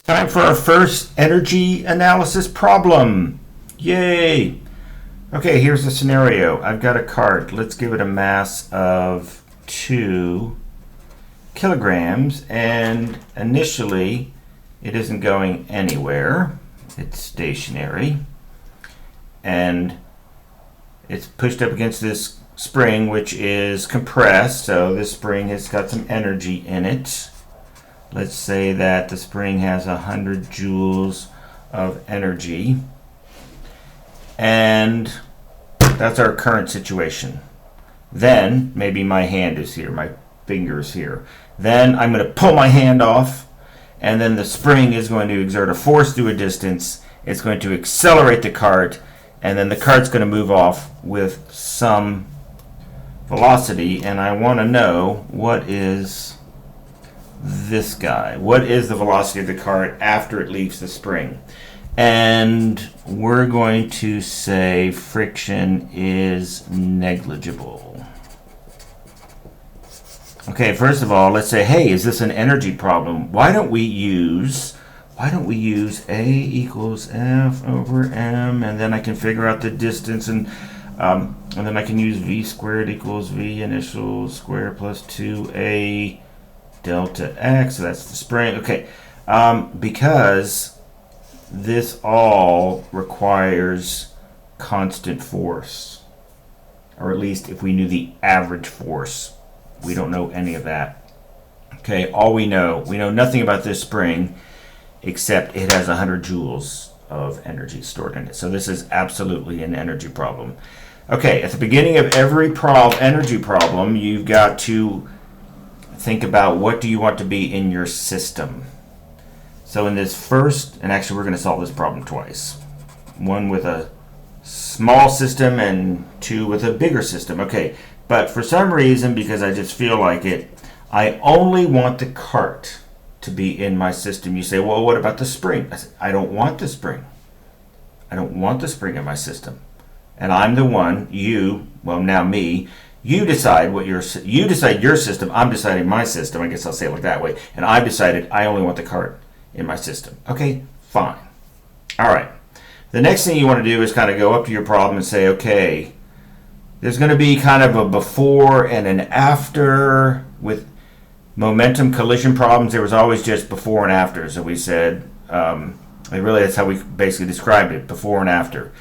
Time for our first energy analysis problem. Yay! Okay, here's the scenario. I've got a cart. Let's give it a mass of 2 kilograms, and initially it isn't going anywhere. It's stationary, and it's pushed up against this spring, which is compressed, so this spring has got some energy in it. Let's say that the spring has 100 joules of energy, and that's our current situation. Then maybe my hand is here, my finger's here. Then I'm going to pull my hand off, and then the spring is going to exert a force through a distance. It's going to accelerate the cart, and then the cart's going to move off with some velocity, and I want to know what is this guy. What is the velocity of the cart after it leaves the spring? And we're going to say friction is negligible. Okay, first of all, let's say, hey, is this an energy problem? Why don't we use A equals F over M, and then I can figure out the distance, and then I can use V squared equals V initial square plus 2A delta X, so that's the spring. Okay, because this all requires constant force, or at least if we knew the average force. We don't know any of that. Okay, all we know nothing about this spring except it has 100 joules of energy stored in it. So this is absolutely an energy problem. Okay, at the beginning of every energy problem, you've got to think about what do you want to be in your system. So in this first, and actually we're going to solve this problem twice. One with a small system and 2 with a bigger system. Okay, but for some reason, because I just feel like it, I only want the cart to be in my system. You say, well, what about the spring? I say, I don't want the spring. I don't want the spring in my system. And I'm the one, now me, you decide your system, I'm deciding my system, I guess I'll say it like that way, and I've decided I only want the cart in my system. Okay, fine. All right. The next thing you want to do is kind of go up to your problem and say, okay, there's going to be kind of a before and an after. With momentum collision problems, there was always just before and after. So we said, that's how we basically described it, before and after.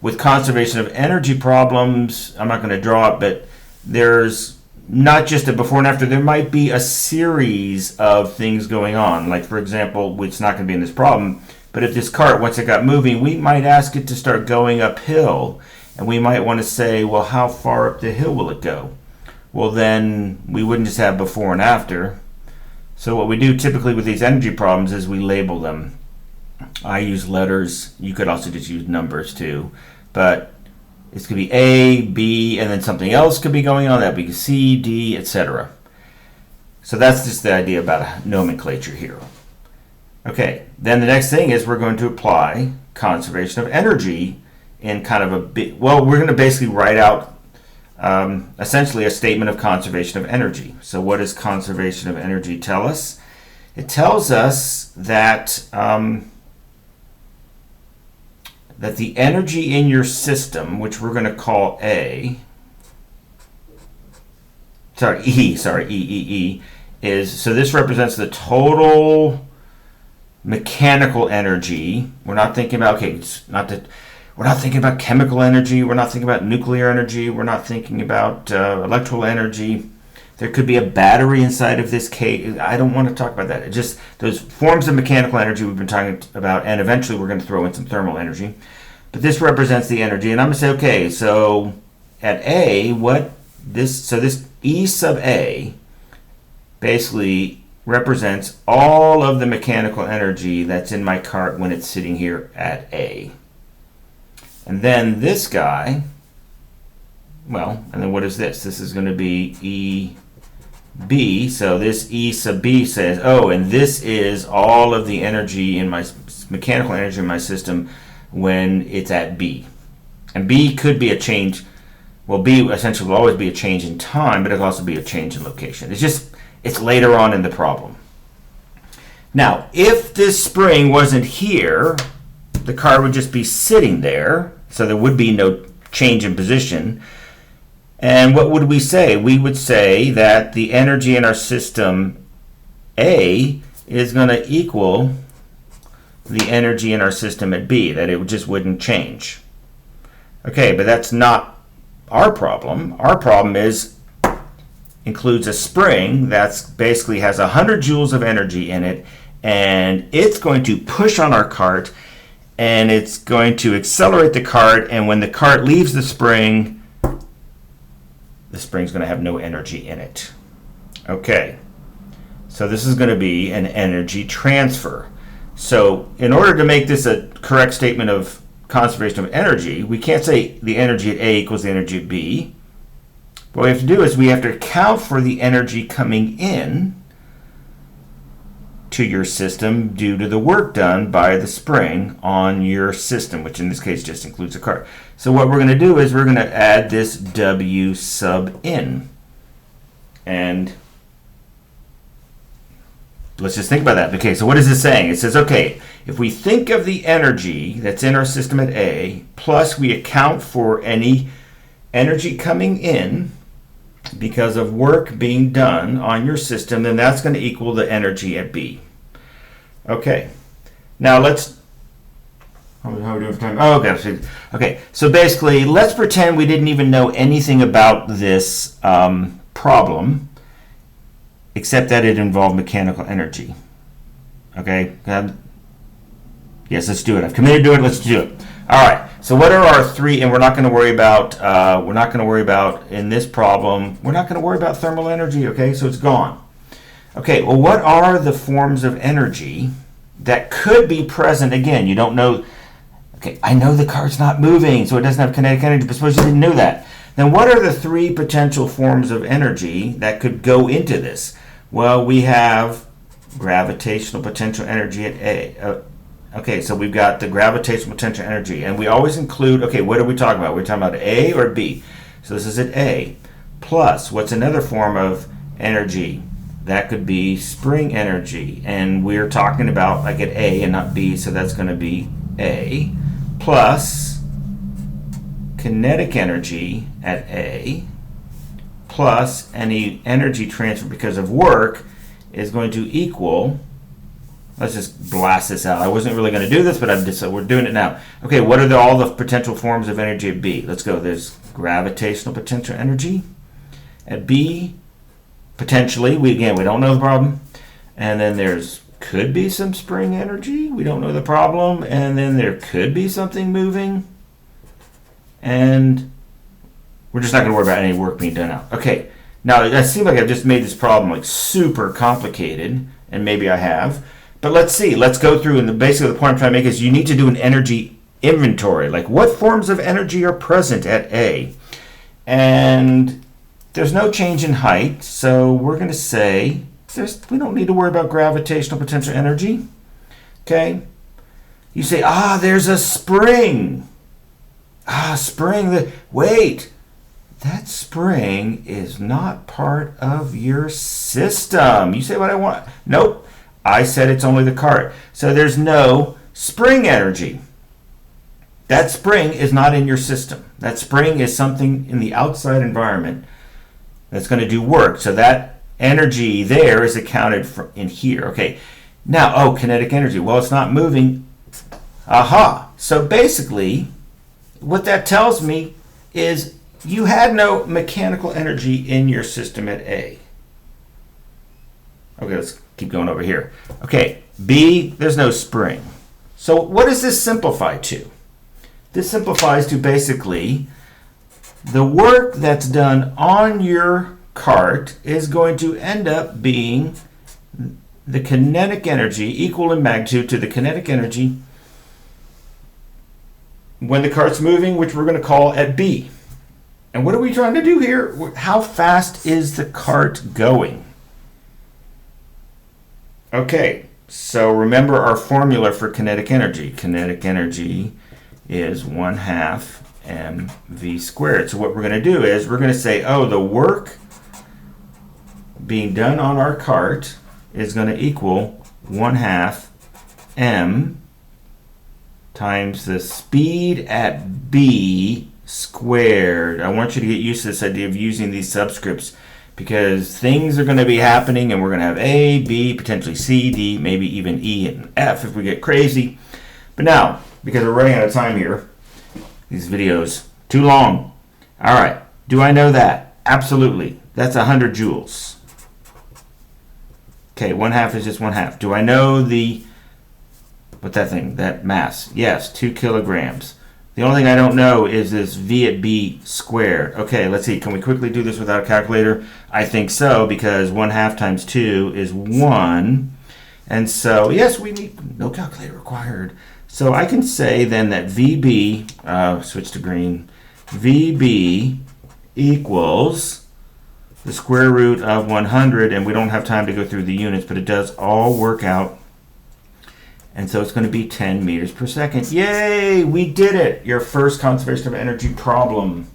With conservation of energy problems, I'm not going to draw it, but there's not just a before and after. There might be a series of things going on. Like, for example, it's not going to be in this problem, but if this cart, once it got moving, we might ask it to start going uphill. And we might want to say, well, how far up the hill will it go? Well, then we wouldn't just have before and after. So what we do typically with these energy problems is we label them. I use letters. You could also just use numbers too. But it's going to be A, B, and then something else could be going on. That would be C, D, etc. So that's just the idea about nomenclature here. Okay, then the next thing is we're going to apply conservation of energy in kind of we're going to basically write out essentially a statement of conservation of energy. So what does conservation of energy tell us? It tells us that that the energy in your system, which we're going to call E, is, so this represents the total mechanical energy. We're not thinking about, we're not thinking about chemical energy. We're not thinking about nuclear energy. We're not thinking about electrical energy. There could be a battery inside of this case. I don't want to talk about that. It's just those forms of mechanical energy we've been talking about, and eventually we're going to throw in some thermal energy. But this represents the energy, and I'm going to say, okay, so at A, this E sub A basically represents all of the mechanical energy that's in my cart when it's sitting here at A. And then this guy, and then what is this? This is going to be EB. So this E sub B says, and this is all of the energy in my mechanical energy in my system when it's at B. And B could be a change. Well, B essentially will always be a change in time, but it'll also be a change in location. It's later on in the problem. Now, if this spring wasn't here, the car would just be sitting there, so there would be no change in position. And what would we say? We would say that the energy in our system A is going to equal the energy in our system at B, that it just wouldn't change. Okay, but that's not our problem. Our problem includes a spring that basically has 100 joules of energy in it, and it's going to push on our cart, and it's going to accelerate the cart, and when the cart leaves the spring's going to have no energy in it. Okay, so this is going to be an energy transfer. So in order to make this a correct statement of conservation of energy, we can't say the energy at A equals the energy at B. What we have to do is we have to account for the energy coming in to your system due to the work done by the spring on your system, which in this case just includes the cart. So what we're going to do is we're going to add this W sub in. And let's just think about that. Okay, so what is this saying? It says, okay, if we think of the energy that's in our system at A, plus we account for any energy coming in because of work being done on your system, then that's going to equal the energy at B. Okay, now let's, how are we doing for time? Oh, okay. Okay, so basically, let's pretend we didn't even know anything about this problem, except that it involved mechanical energy. Okay, yes, let's do it. I've committed to it. Let's do it. All right. So what are our three? And we're not going to worry about. In this problem. We're not going to worry about thermal energy. Okay, so it's gone. Okay. Well, what are the forms of energy that could be present? Again, you don't know. Okay, I know the car's not moving, so it doesn't have kinetic energy. But suppose you didn't know that. Then what are the three potential forms of energy that could go into this? Well, we have gravitational potential energy at A. Okay, so we've got the gravitational potential energy, and we always include, okay, what are we talking about? We're talking about A or B. So this is at A. Plus, what's another form of energy? That could be spring energy, and we're talking about like at A and not B, so that's going to be A. Plus kinetic energy at A, plus any energy transfer because of work is going to equal, let's just blast this out. I wasn't really going to do this, but we're doing it now. Okay, what are all the potential forms of energy at B? Let's go. There's gravitational potential energy at B. Potentially, we don't know the problem. And then there's could be some spring energy. We don't know the problem. And then there could be something moving. And we're just not going to worry about any work being done now. Okay, now it seems like I've just made this problem like super complicated, and maybe I have. But let's see. Let's go through, and basically the point I'm trying to make is you need to do an energy inventory. Like what forms of energy are present at A? And there's no change in height, so we're going to say we don't need to worry about gravitational potential energy. Okay? You say, there's a spring. Spring. Wait. That spring is not part of your system. You say what I want. Nope. I said it's only the cart. So there's no spring energy. That spring is not in your system. That spring is something in the outside environment that's going to do work. So that energy there is accounted for in here. Okay. Now, kinetic energy. Well, it's not moving. Aha. So basically, what that tells me is you had no mechanical energy in your system at A. Okay, let's keep going over here. Okay, B, there's no spring. So what does this simplify to? This simplifies to basically the work that's done on your cart is going to end up being the kinetic energy equal in magnitude to the kinetic energy when the cart's moving, which we're going to call at B. And what are we trying to do here? How fast is the cart going? Okay, so remember our formula for kinetic energy. Kinetic energy is 1/2 mv squared. So what we're going to do is we're going to say, the work being done on our cart is going to equal 1/2 m times the speed at b squared. I want you to get used to this idea of using these subscripts because things are going to be happening and we're going to have A, B, potentially C, D, maybe even E and F if we get crazy. But now, because we're running out of time here, these videos too long. All right, do I know that? Absolutely. That's 100 joules. Okay, 1/2 is just 1/2. Do I know that mass? Yes, 2 kilograms. The only thing I don't know is this V at B squared. Okay, let's see. Can we quickly do this without a calculator? I think so, because 1/2 times 2 is 1. And so, yes, we need no calculator required. So I can say then that VB, switch to green, VB equals the square root of 100, and we don't have time to go through the units, but it does all work out. And so it's going to be 10 meters per second. Yay! We did it! Your first conservation of energy problem.